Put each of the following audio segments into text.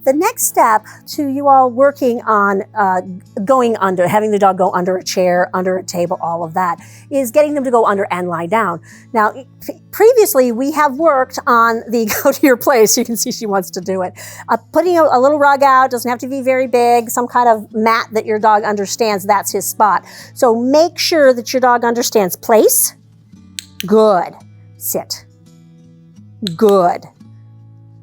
The next step to you all working on going under, having the dog go under a chair, under a table, all of that, is getting them to go under and lie down. Now, previously we have worked on the go to your place. You can see she wants to do it. Putting a little rug out, doesn't have to be very big, some kind of mat that your dog understands that's his spot. So make sure that your dog understands place. Good. Sit. Good.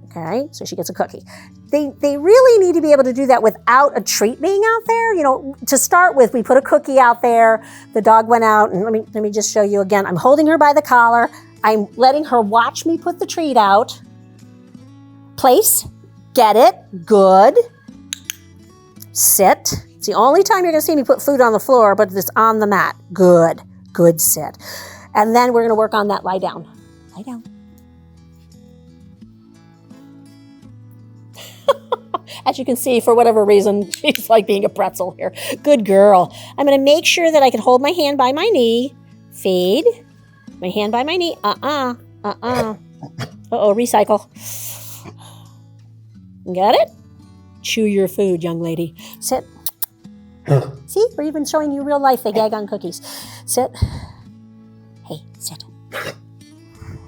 Okay, so she gets a cookie. They really need to be able to do that without a treat being out there. You know, to start with, we put a cookie out there. The dog went out, and let me just show you again. I'm holding her by the collar. I'm letting her watch me put the treat out. Place, get it, good. Sit. It's the only time you're gonna see me put food on the floor, but it's on the mat. Good, good sit. And then we're gonna work on that lie down. Lie down. As you can see, for whatever reason, she's like being a pretzel here. Good girl. I'm going to make sure that I can hold my hand by my knee. Feed. My hand by my knee. Uh-oh, recycle. Got it? Chew your food, young lady. Sit. See, we're even showing you real life. They gag on cookies. Sit. Hey, sit.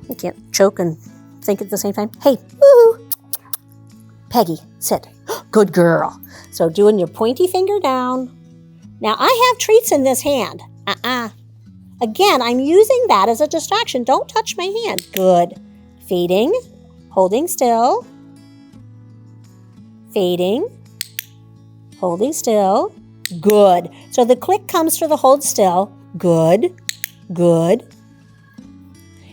You can't choke and think at the same time. Hey, woo. Peggy, sit. Good girl. So doing your pointy finger down. Now I have treats in this hand. Again, I'm using that as a distraction. Don't touch my hand. Good. Feeding, holding still. Feeding, holding still. Good. So the click comes for the hold still. Good, good.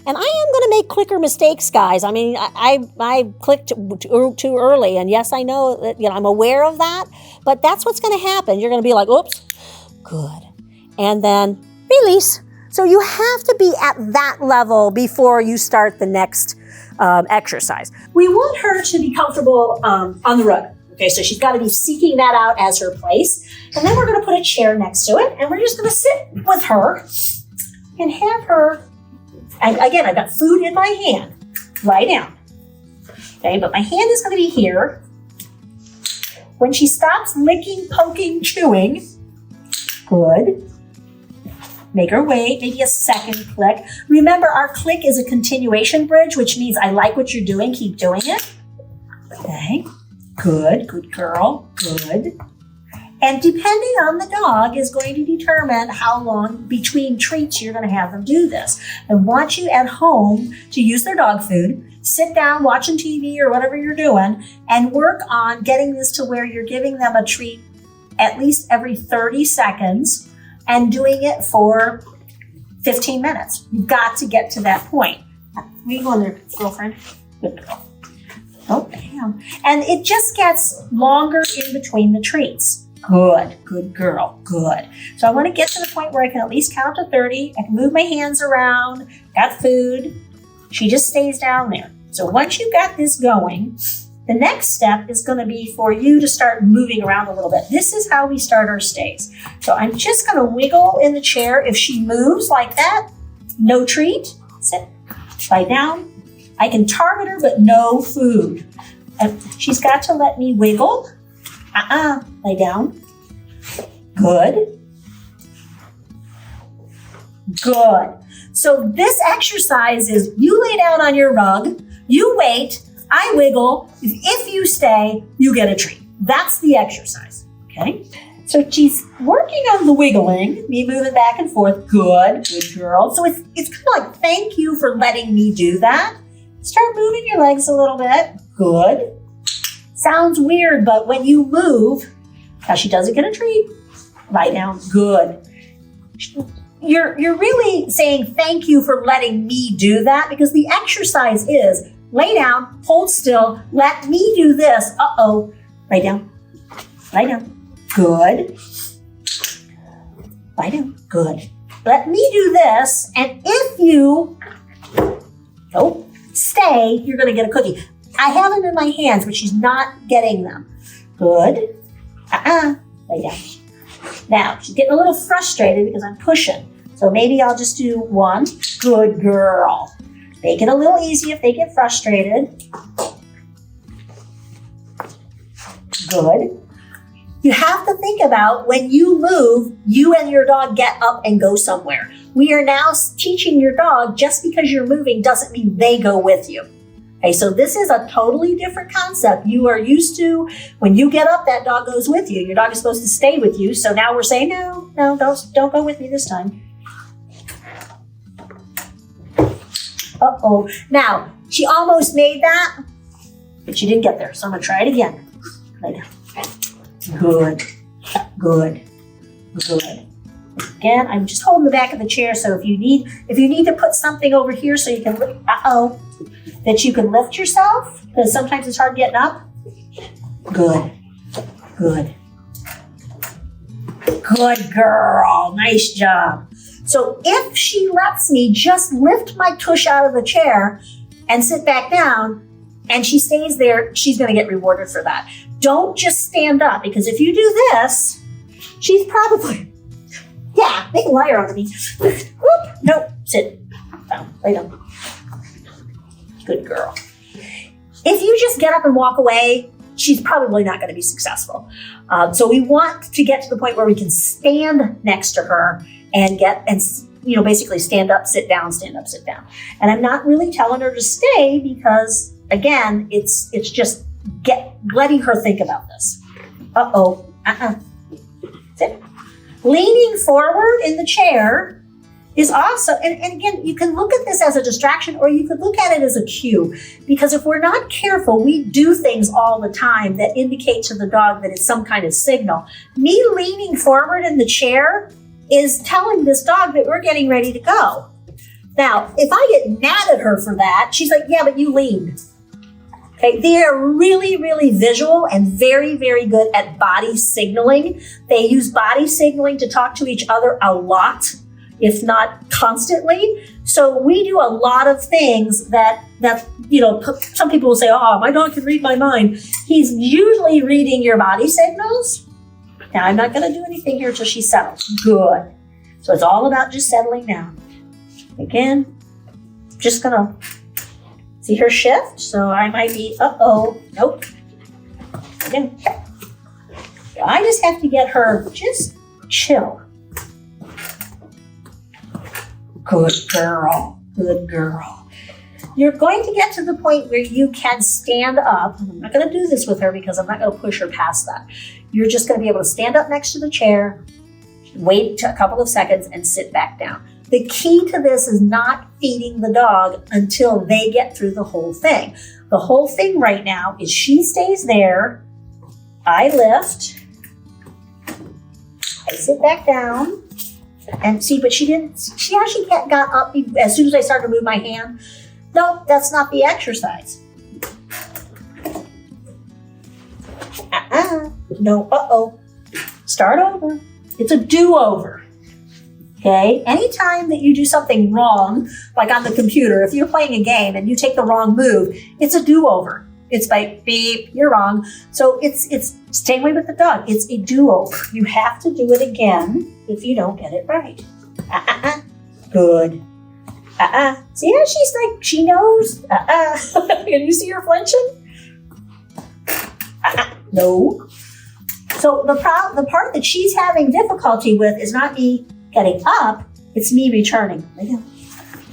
And I am going to make clicker mistakes, guys. I mean, I clicked too early, and yes, I know that, I'm aware of that, but that's what's going to happen. You're going to be like, oops, good. And then release. So you have to be at that level before you start the next exercise. We want her to be comfortable on the rug. Okay, so she's got to be seeking that out as her place. And then we're going to put a chair next to it, and we're just going to sit with her and have her. And again, I've got food in my hand. Lie down. Okay, but my hand is going to be here. When she stops licking, poking, chewing, good. Make her wait, maybe a second click. Remember, our click is a continuation bridge, which means I like what you're doing, keep doing it. Okay, good, good girl, good. And depending on the dog is going to determine how long between treats you're going to have them do this. I want you at home to use their dog food, sit down watching TV or whatever you're doing, and work on getting this to where you're giving them a treat at least every 30 seconds and doing it for 15 minutes. You've got to get to that point. Where you going there, girlfriend? Good girl. Oh, damn. And it just gets longer in between the treats. Good, good girl, good. So I want to get to the point where I can at least count to 30. I can move my hands around, got food. She just stays down there. So once you've got this going, the next step is going to be for you to start moving around a little bit. This is how we start our stays. So I'm just going to wiggle in the chair. If she moves like that, no treat. Sit, lie down. I can target her, but no food. She's got to let me wiggle. Lie down. Good. Good. So this exercise is you lay down on your rug, you wait, I wiggle. If you stay, you get a treat. That's the exercise, okay? So she's working on the wiggling, me moving back and forth. Good, good girl. So it's kind of like, thank you for letting me do that. Start moving your legs a little bit. Good. Sounds weird, but when you move, now she doesn't get a treat. Lie down. Good. You're really saying thank you for letting me do that, because the exercise is lay down, hold still, let me do this. Uh-oh. Lie down. Lie down. Good. Lie down. Good. Let me do this, and if you stay, you're going to get a cookie. I have them in my hands, but she's not getting them. Good. Lay down. Now, she's getting a little frustrated because I'm pushing. So maybe I'll just do one. Good girl. Make it a little easy if they get frustrated. Good. You have to think about when you move, you and your dog get up and go somewhere. We are now teaching your dog just because you're moving doesn't mean they go with you. Okay, so this is a totally different concept. You are used to when you get up, that dog goes with you. Your dog is supposed to stay with you. So now we're saying, no, don't go with me this time. Uh-oh. Now, she almost made that, but she didn't get there. So I'm gonna try it again. Lay down. Good. Again, I'm just holding the back of the chair, so if you need to put something over here so you can, that you can lift yourself, because sometimes it's hard getting up. Good girl, nice job. So if she lets me just lift my tush out of the chair and sit back down, and she stays there, she's gonna get rewarded for that. Don't just stand up, because if you do this, she's probably, make a liar out of me. Whoop, nope, sit down, lay down. Good girl. If you just get up and walk away, she's probably not going to be successful. So we want to get to the point where we can stand next to her and basically stand up, sit down, stand up, sit down. And I'm not really telling her to stay because, again, it's just letting her think about this. Sit. Leaning forward in the chair is also, and again, you can look at this as a distraction or you could look at it as a cue, because if we're not careful, we do things all the time that indicate to the dog that it's some kind of signal. Me leaning forward in the chair is telling this dog that we're getting ready to go. Now, if I get mad at her for that, she's like, yeah, but you leaned. Okay, they are really, really visual and very, very good at body signaling. They use body signaling to talk to each other a lot, if not constantly. So we do a lot of things that some people will say, oh, my dog can read my mind. He's usually reading your body signals. Now, I'm not going to do anything here until she settles. Good. So it's all about just settling down. Again, just going to see her shift. So I might be, nope. Again. I just have to get her just chill. Good girl. You're going to get to the point where you can stand up. I'm not going to do this with her because I'm not going to push her past that. You're just going to be able to stand up next to the chair, wait a couple of seconds, and sit back down. The key to this is not feeding the dog until they get through the whole thing. The whole thing right now is she stays there, I lift, I sit back down, and see, but she actually got up as soon as I started to move my hand. No, that's not the exercise. No, Start over. It's a do-over. Okay? Anytime that you do something wrong, like on the computer, if you're playing a game and you take the wrong move, it's a do-over. It's like, beep, you're wrong. So it's same way with the dog. It's a do-over. You have to do it again if you don't get it right. Good. See how she's like, she knows? Can you see her flinching? No. So the part that she's having difficulty with is not me getting up, it's me returning.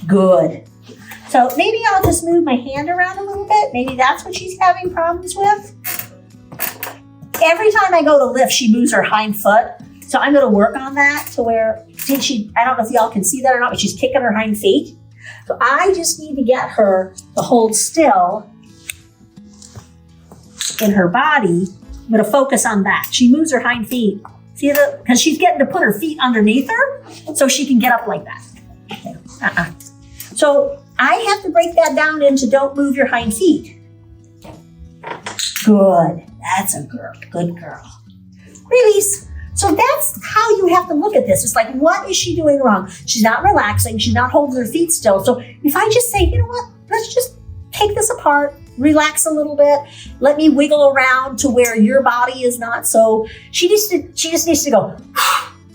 Good. So maybe I'll just move my hand around a little bit. Maybe that's what she's having problems with. Every time I go to lift, she moves her hind foot. So I'm going to work on that to where, I don't know if y'all can see that or not, but she's kicking her hind feet. So I just need to get her to hold still in her body. I'm going to focus on that. She moves her hind feet. See, because she's getting to put her feet underneath her so she can get up like that. So I have to break that down into don't move your hind feet. Good. That's a girl. Good girl. Release. So that's how you have to look at this. It's like, what is she doing wrong? She's not relaxing. She's not holding her feet still. So if I just say, you know what, let's just take this apart, relax a little bit, let me wiggle around to where your body is not so, she just needs to go,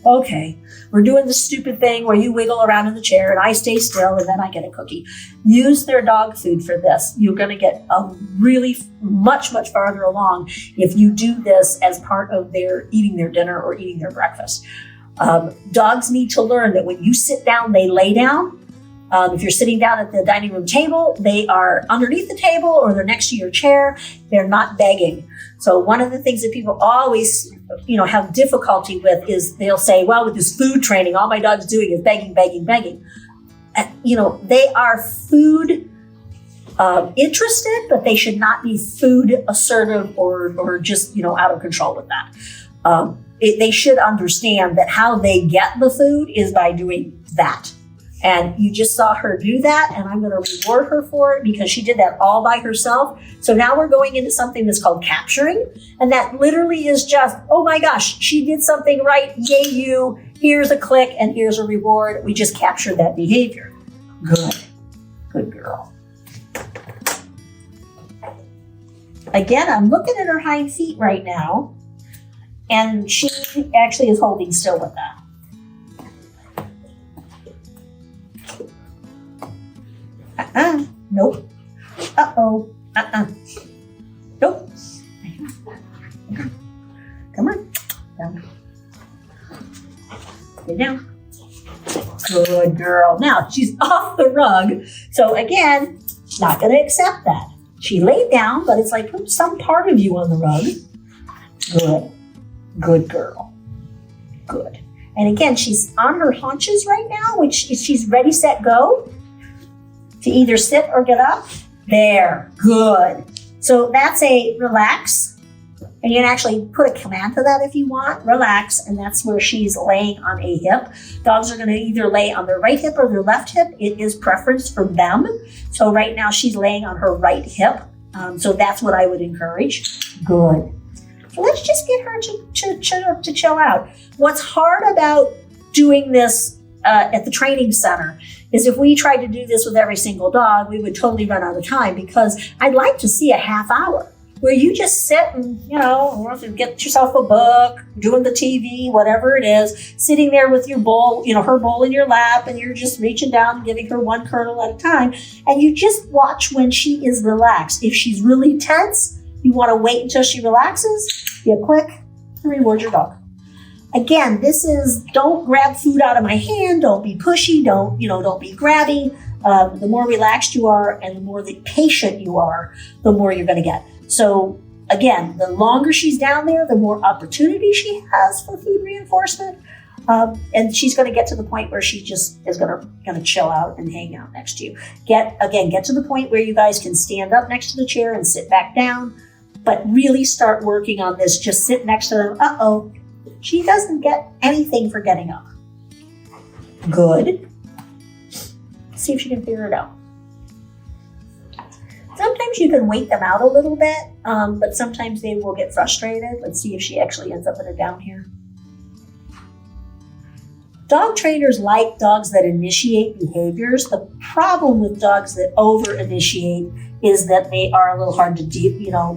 Okay, we're doing the stupid thing where you wiggle around in the chair and I stay still and then I get a cookie. Use their dog food for this. You're going to get really much farther along if you do this as part of their eating their dinner or eating their breakfast. Dogs need to learn that when you sit down, they lay down. If you're sitting down at the dining room table, they are underneath the table or they're next to your chair. They're not begging. So one of the things that people always, have difficulty with is they'll say, well, with this food training, all my dog's doing is begging. They are food interested, but they should not be food assertive or just, out of control with that. They should understand that how they get the food is by doing that. And you just saw her do that, and I'm going to reward her for it because she did that all by herself. So now we're going into something that's called capturing. And that literally is just, oh my gosh, she did something right. Yay, you. Here's a click and here's a reward. We just captured that behavior. Good girl. Again, I'm looking at her hind feet right now, and she actually is holding still with that. Nope. Nope. Come on. Down. Get down. Good girl. Now she's off the rug. So again, not going to accept that. She laid down, but it's like put some part of you on the rug. Good girl. Good. And again, she's on her haunches right now, which she's ready, set, go. To either sit or get up. There, good. So that's a relax. And you can actually put a command to that if you want, relax. And that's where she's laying on a hip. Dogs are going to either lay on their right hip or their left hip. It is preference for them. So right now she's laying on her right hip. So that's what I would encourage. Good. So let's just get her to chill out. What's hard about doing this at the training center is if we tried to do this with every single dog, we would totally run out of time because I'd like to see a half hour where you just sit and, get yourself a book, doing the TV, whatever it is, sitting there with your bowl, her bowl in your lap, and you're just reaching down and giving her one kernel at a time. And you just watch when she is relaxed. If she's really tense, you want to wait until she relaxes, you click and reward your dog. Again, this is don't grab food out of my hand, don't be pushy, don't be grabbing. The more relaxed you are and the more patient you are, the more you're going to get. So again, the longer she's down there, the more opportunity she has for food reinforcement. And she's going to get to the point where she just is going to chill out and hang out next to you. Get to the point where you guys can stand up next to the chair and sit back down, but really start working on this. Just sit next to them. She doesn't get anything for getting up. Good. See if she can figure it out. Sometimes you can wait them out a little bit, but sometimes they will get frustrated. Let's see if she actually ends up in a down here. Dog trainers like dogs that initiate behaviors. The problem with dogs that over-initiate is that they are a little hard to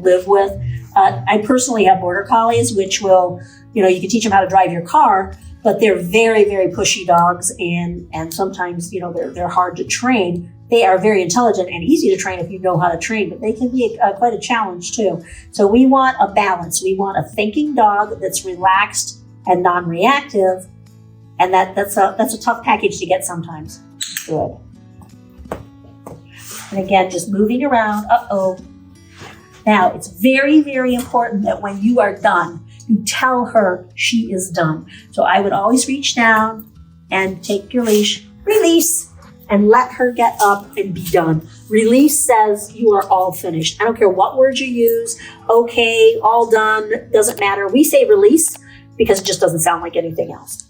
live with. I personally have border collies, which will, you can teach them how to drive your car, but they're very, very pushy dogs, and sometimes, they're hard to train. They are very intelligent and easy to train if you know how to train, but they can be quite a challenge too. So we want a balance. We want a thinking dog that's relaxed and non-reactive, and that's a tough package to get sometimes. Good. And again, just moving around. Now, it's very, very important that when you are done, you tell her she is done. So I would always reach down and take your leash, release, and let her get up and be done. Release says you are all finished. I don't care what words you use. Okay, all done, doesn't matter. We say release because it just doesn't sound like anything else.